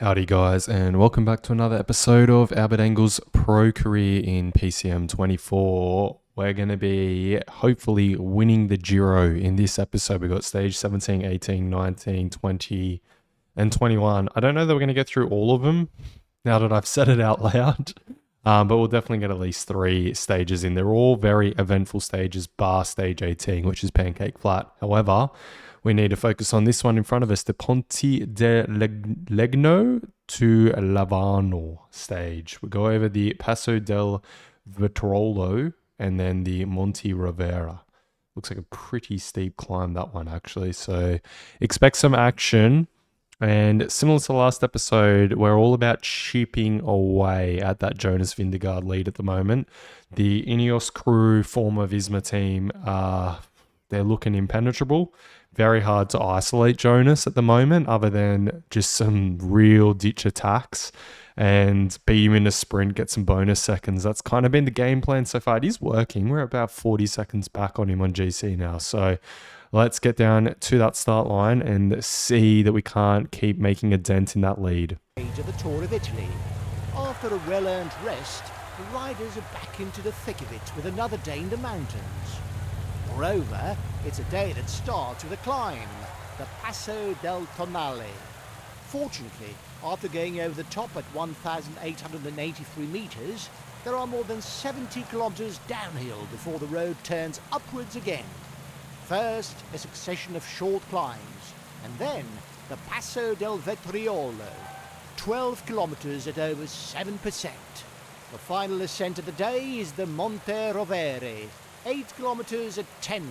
Howdy guys, and welcome back to another episode of Albert Engel's Pro Career in PCM 24. We're going to be hopefully winning the Giro in this episode. We've got stage 17, 18, 19, 20, and 21. I don't know that we're going to get through all of them now that I've said it out loud, but we'll definitely get at least 3 stages in. They're all very eventful stages, bar stage 18, which is Pancake Flat. However, we need to focus on this one in front of us, the Ponte de Legno to Lavano stage. We go over the Passo del Vitrolo and then the Monte Rovera. Looks like a pretty steep climb, that one, actually. So expect some action. And similar to the last episode, we're all about chipping away at that Jonas Vingegaard lead at the moment. The Ineos crew, former Visma team, they're looking impenetrable. Very hard to isolate Jonas at the moment, other than just some real ditch attacks and beat him in a sprint, get some bonus seconds. That's kind of been the game plan so far. It is working. We're about 40 seconds back on him on GC now. So let's get down to that start line and see that we can't keep making a dent in that lead. Of the Tour of Italy. After a well-earned rest, the riders are back into the thick of it with another day in the mountains. Moreover, it's a day that starts with a climb, the Passo del Tonale. Fortunately, after going over the top at 1,883 metres, there are more than 70 kilometres downhill before the road turns upwards again. First, a succession of short climbs, and then the Passo del Vetriolo, 12 kilometres at over 7%. The final ascent of the day is the Monte Rovere, 8 kilometres at 10%.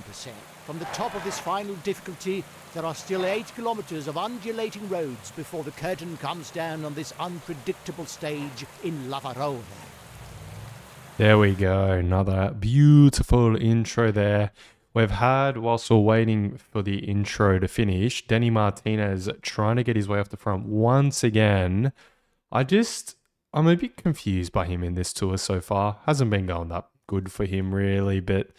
From the top of this final difficulty, there are still 8 kilometres of undulating roads before the curtain comes down on this unpredictable stage in Lavarone. There we go. Another beautiful intro there. We've had, whilst we're waiting for the intro to finish, Denny Martinez trying to get his way off the front once again. I'm a bit confused by him in this tour so far. Hasn't been going that good for him really, but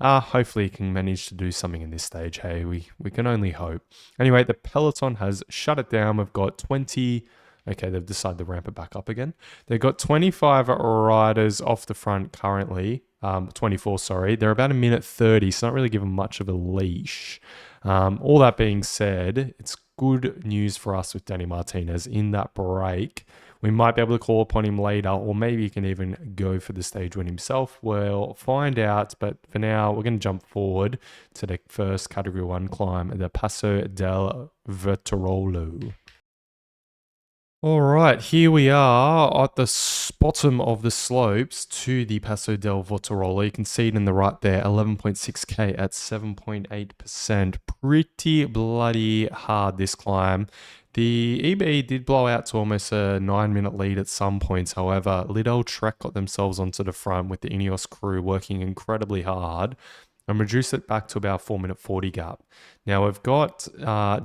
hopefully he can manage to do something in this stage. Hey, we can only hope. Anyway, the peloton has shut it down. We've got 20. Okay, they've decided to ramp it back up again. They've got 25 riders off the front currently. 24, sorry. They're about a minute 30, so not really given much of a leash. All that being said, it's good news for us with Danny Martinez in that break. We might be able to call upon him later, or maybe he can even go for the stage win himself. We'll find out, but for now, we're going to jump forward to the first Category 1 climb, the Passo del Verterolo. All right, here we are at the bottom of the slopes to the Passo del Verterolo. You can see it in the right there, 11.6k at 7.8%. Pretty bloody hard, this climb. The EB did blow out to almost a 9-minute lead at some points. However, Lidl Trek got themselves onto the front with the Ineos crew working incredibly hard and reduced it back to about 4-minute 40 gap. Now we've got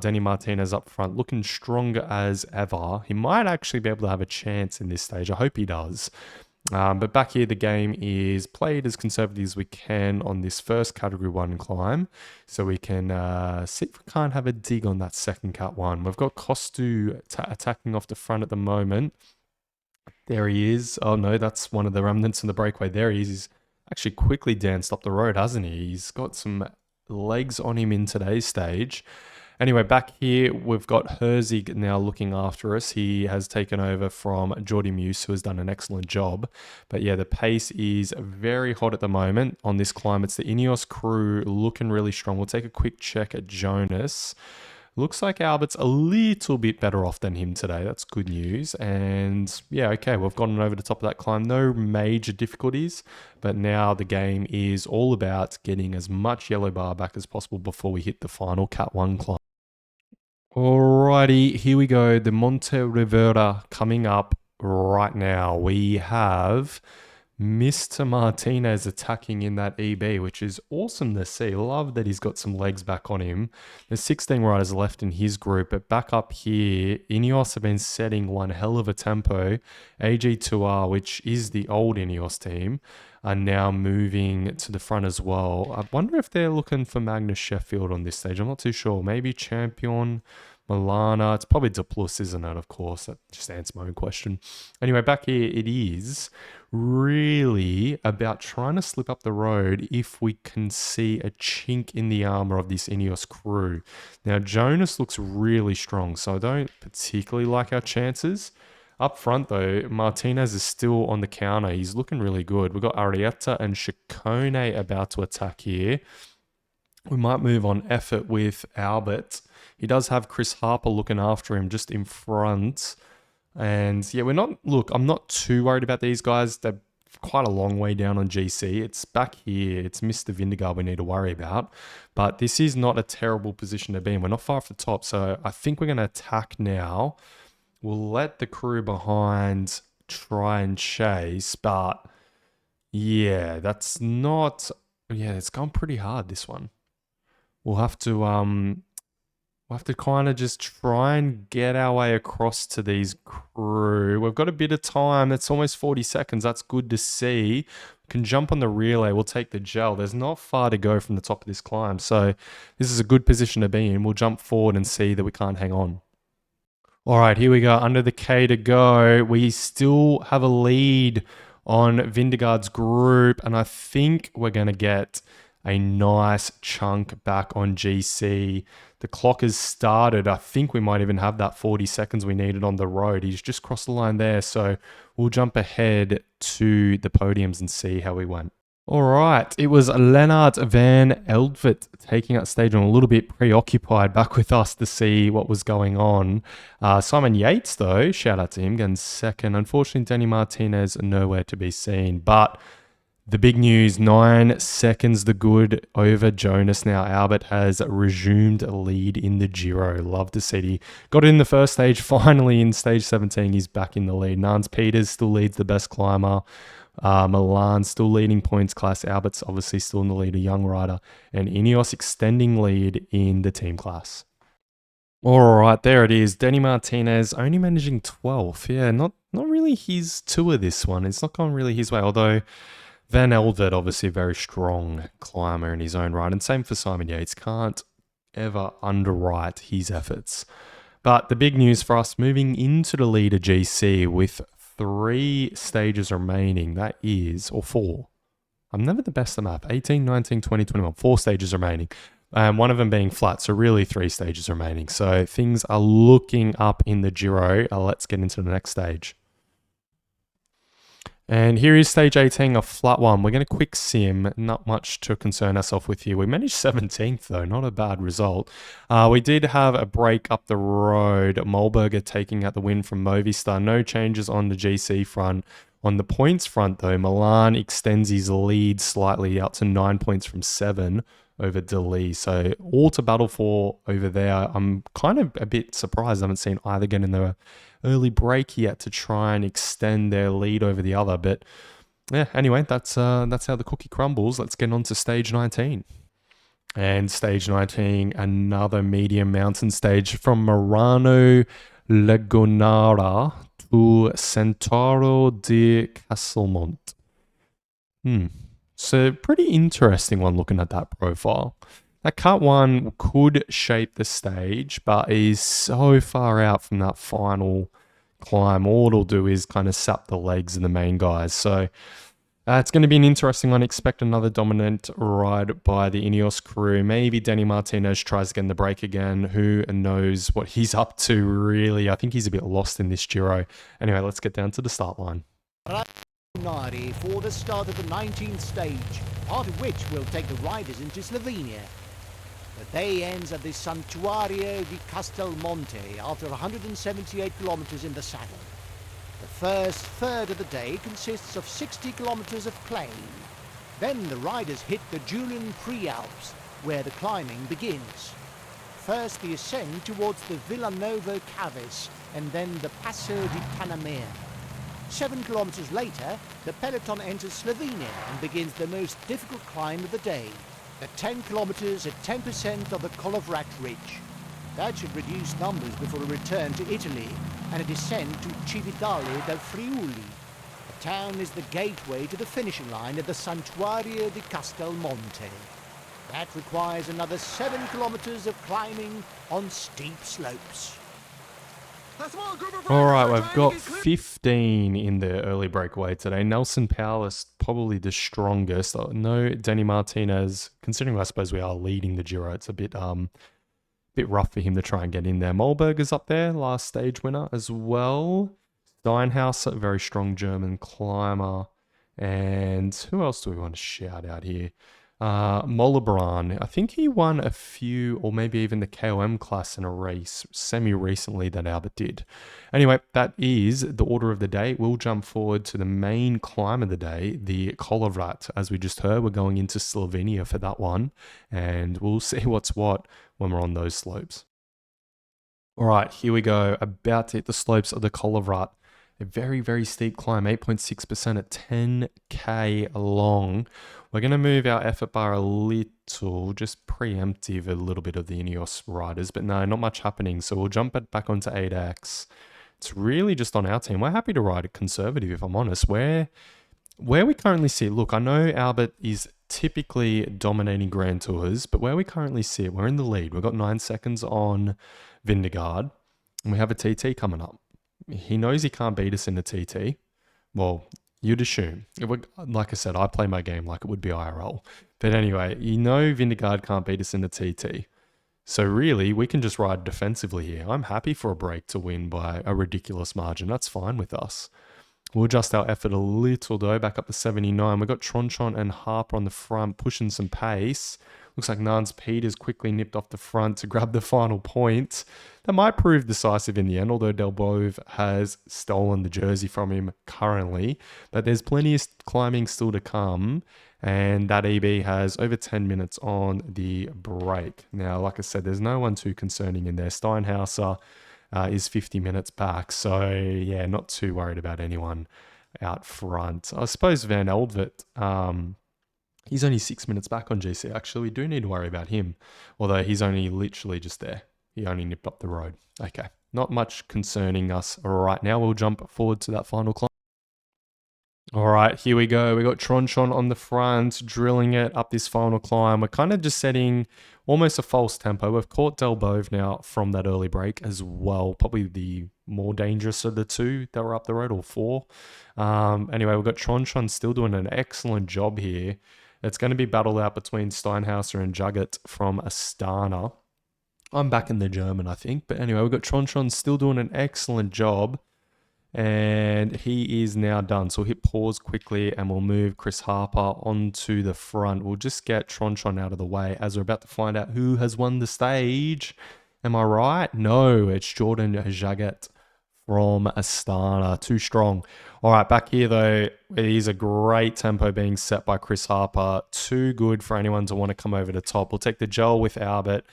Denny Martinez up front looking stronger as ever. He might actually be able to have a chance in this stage. I hope he does. But back here, the game is played as conservatively as we can on this first Category 1 climb. So we can see if we can't have a dig on that second Cat 1. We've got Costu attacking off the front at the moment. There he is. Oh no, that's one of the remnants in the breakaway. There he is. He's actually quickly danced up the road, hasn't he? He's got some legs on him in today's stage. Anyway, back here, we've got Herzig now looking after us. He has taken over from Jordi Muse, who has done an excellent job. But yeah, the pace is very hot at the moment on this climb. It's the Ineos crew looking really strong. We'll take a quick check at Jonas. Looks like Albert's a little bit better off than him today. That's good news. And yeah, okay, we've gotten over the top of that climb. No major difficulties, but now the game is all about getting as much yellow bar back as possible before we hit the final Cat 1 climb. Alrighty, here we go. The Monte Rivera coming up right now. We have Mr. Martinez attacking in that EB, which is awesome to see. Love that he's got some legs back on him. There's 16 riders left in his group, but back up here, Ineos have been setting one hell of a tempo. AG2R, which is the old Ineos team, are now moving to the front as well. I wonder if they're looking for Magnus Sheffield on this stage. I'm not too sure. Maybe Champion, Milana. It's probably Duplus, isn't it? Of course. That just answers my own question. Anyway, back here, it is really about trying to slip up the road if we can see a chink in the armor of this Ineos crew. Now, Jonas looks really strong, so I don't particularly like our chances. Up front, though, Martinez is still on the counter. He's looking really good. We've got Arietta and Chicone about to attack here. We might move on effort with Albert. He does have Chris Harper looking after him just in front. And yeah, I'm not too worried about these guys. They're quite a long way down on GC. It's back here. It's Mr. Vindegaard we need to worry about. But this is not a terrible position to be in. We're not far off the top. So I think we're going to attack now. We'll let the crew behind try and chase. But yeah, it's gone pretty hard, this one. We'll have to kind of just try and get our way across to these crew. We've got a bit of time. It's almost 40 seconds. That's good to see. We can jump on the relay. We'll take the gel. There's not far to go from the top of this climb. So this is a good position to be in. We'll jump forward and see that we can't hang on. All right, here we go. Under the K to go. We still have a lead on Vindegaard's group. And I think we're going to get a nice chunk back on GC. The clock has started. I think we might even have that 40 seconds we needed on the road. He's just crossed the line there. So we'll jump ahead to the podiums and see how we went. All right. It was Lennart van Eldvert taking that stage on, a little bit preoccupied back with us to see what was going on. Simon Yates, though, shout out to him, getting second. Unfortunately, Danny Martinez nowhere to be seen. But the big news, 9 seconds the good over Jonas. Now Albert has resumed a lead in the Giro. Love to see it. He got it in the first stage. Finally, in stage 17, he's back in the lead. Nans Peters still leads the best climber. Milan still leading points class. Albert's obviously still in the lead, a young rider. And Ineos extending lead in the team class. All right, there it is. Danny Martinez only managing 12th. Yeah, not really his tour this one. It's not gone really his way, although Van Eldert, obviously a very strong climber in his own right. And same for Simon Yates. Can't ever underwrite his efforts. But the big news for us, moving into the leader GC with 3 stages remaining, that is, or 4. I'm never the best at math. 18, 19, 20, 21. 4 stages remaining. One of them being flat, so really 3 stages remaining. So things are looking up in the Giro. Let's get into the next stage. And here is stage 18, a flat one. We're going to quick sim, not much to concern ourselves with here. We managed 17th though, not a bad result. We did have a break up the road. Molberger taking out the win from Movistar. No changes on the GC front. On the points front though, Milan extends his lead slightly out to 9 points from 7 over Deli. So all to battle for over there. I'm kind of a bit surprised I haven't seen either get in the early break yet to try and extend their lead over the other. But yeah, anyway, that's how the cookie crumbles. Let's get on to stage 19. And stage 19, another medium mountain stage from Murano Lagonara to Centauro di Casalmont. So pretty interesting one looking at that profile. That cut one could shape the stage, but is so far out from that final climb. All it'll do is kind of sap the legs of the main guys. So it's going to be an interesting one. Expect another dominant ride by the Ineos crew. Maybe Danny Martinez tries to get in the break again. Who knows what he's up to, really. I think he's a bit lost in this Giro. Anyway, let's get down to the start line. For the start of the 19th stage, part of which will take the riders into Slovenia. The day ends at the Santuario di Castelmonte after 178 kilometers in the saddle. The first third of the day consists of 60 kilometers of plain. Then the riders hit the Julian Prealps, where the climbing begins. First the ascent towards the Villanova Caves and then the Passo di Panamera. 7 kilometers later, the peloton enters Slovenia and begins the most difficult climb of the day. The 10 kilometers at 10% of the Kolovrat Ridge. That should reduce numbers before a return to Italy and a descent to Cividale del Friuli. The town is the gateway to the finishing line at the Santuario di Castelmonte. That requires another 7 kilometres of climbing on steep slopes. All right, we've got 15 in the early breakaway today. Nelson Powless, probably the strongest. No Danny Martinez, considering I suppose we are leading the Giro. It's a bit rough for him to try and get in there. Mollberger's up there, last stage winner as well. Steinhaus, a very strong German climber. And who else do we want to shout out here? Mollebran. I think he won a few, or maybe even the KOM class in a race semi-recently that Albert did. Anyway, that is the order of the day. We'll jump forward to the main climb of the day, the Kolovrat. As we just heard, we're going into Slovenia for that one, and we'll see what's what when we're on those slopes. All right, here we go. About to hit the slopes of the Kolovrat. A very, very steep climb, 8.6% at 10k long. We're going to move our effort bar a little, just preemptive a little bit of the Ineos riders, but no, not much happening. So we'll jump it back onto 8x. It's really just on our team. We're happy to ride it conservative, if I'm honest. Where we currently sit, look, I know Albert is typically dominating Grand Tours, but where we currently sit, we're in the lead. We've got 9 seconds on Vindegaard, and we have a TT coming up. He knows he can't beat us in the TT. Well, you'd assume. Like I said, I play my game like it would be IRL. But anyway, you know Vindegaard can't beat us in the TT. So really, we can just ride defensively here. I'm happy for a break to win by a ridiculous margin. That's fine with us. We'll adjust our effort a little though, back up to 79. We've got Tronchon and Harper on the front, pushing some pace. Looks like Nans Peters quickly nipped off the front to grab the final point. That might prove decisive in the end, although Delbove has stolen the jersey from him currently. But there's plenty of climbing still to come, and that EB has over 10 minutes on the break. Now, like I said, there's no one too concerning in there. Steinhauser is 50 minutes back, so yeah, not too worried about anyone out front. I suppose Van Eldvet, he's only 6 minutes back on GC. Actually, we do need to worry about him, although he's only literally just there. He only nipped up the road. Okay, not much concerning us right now. We'll jump forward to that final climb. All right, here we go. We got Tronchon on the front, drilling it up this final climb. We're kind of just setting almost a false tempo. We've caught Delbove now from that early break as well. Probably the more dangerous of the two that were up the road, or four. Anyway, we've got Tronchon still doing an excellent job here. It's going to be battled out between Steinhauser and Jugget from Astana. I'm back in the German, I think. But anyway, we've got Tronchon still doing an excellent job. And he is now done. So we'll hit pause quickly and we'll move Chris Harper onto the front. We'll just get Tronchon out of the way as we're about to find out who has won the stage. Am I right? No, it's Jordan Jaget from Astana. Too strong. All right, back here though, it is a great tempo being set by Chris Harper. Too good for anyone to want to come over the top. We'll take the gel with Albert.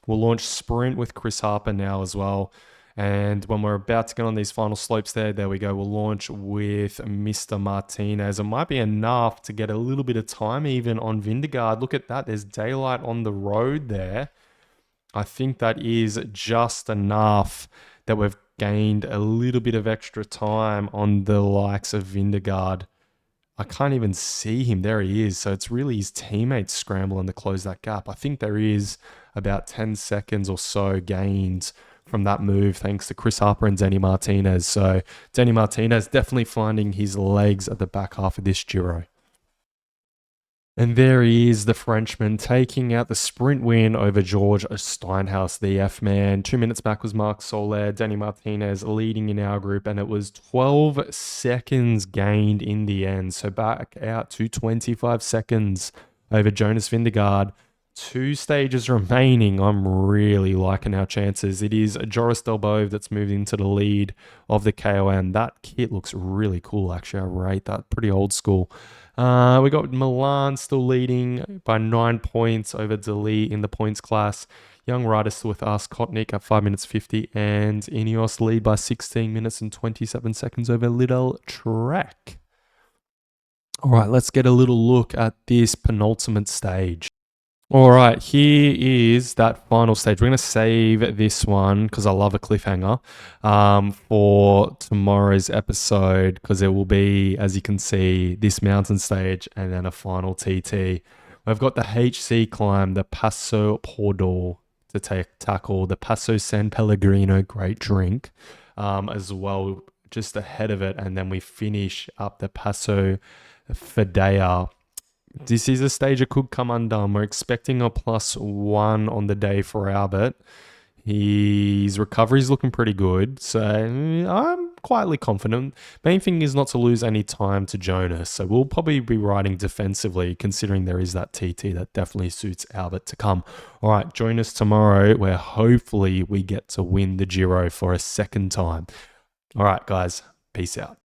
We'll launch sprint with Chris Harper now as well. And when we're about to get on these final slopes there we go. We'll launch with Mr. Martinez. It might be enough to get a little bit of time even on Vindegaard. Look at that. There's daylight on the road there. I think that is just enough that we've gained a little bit of extra time on the likes of Vindegaard. I can't even see him. There he is. So it's really his teammates scrambling to close that gap. I think there is about 10 seconds or so gained from that move, thanks to Chris Harper and Danny Martinez. So Danny Martinez definitely finding his legs at the back half of this Giro. And there he is, the Frenchman, taking out the sprint win over George Steinhaus, the F-man. 2 minutes back was Marc Soler, Danny Martinez leading in our group, and it was 12 seconds gained in the end. So back out to 25 seconds over Jonas Vindegaard. 2 stages remaining. I'm really liking our chances. It is Joris Delbove that's moved into the lead of the KOM. That kit looks really cool, actually. I rate that. Pretty old school. We got Milan still leading by 9 points over Dali in the points class. Young riders still with us. Kotnik at 5 minutes 50, and Ineos lead by 16 minutes and 27 seconds over Little Trek. All right, let's get a little look at this penultimate stage. All right, here is that final stage. We're going to save this one because I love a cliffhanger for tomorrow's episode, because there will be, as you can see, this mountain stage and then a final TT. We've got the HC climb, the Passo Pordo to tackle, the Passo San Pellegrino, great drink, as well, just ahead of it. And then we finish up the Passo Fedea. This is a stage that could come undone. We're expecting a +1 on the day for Albert. His recovery is looking pretty good, so I'm quietly confident. Main thing is not to lose any time to Jonas, so we'll probably be riding defensively, considering there is that TT that definitely suits Albert to come. All right, join us tomorrow, where hopefully we get to win the Giro for a second time. All right, guys, peace out.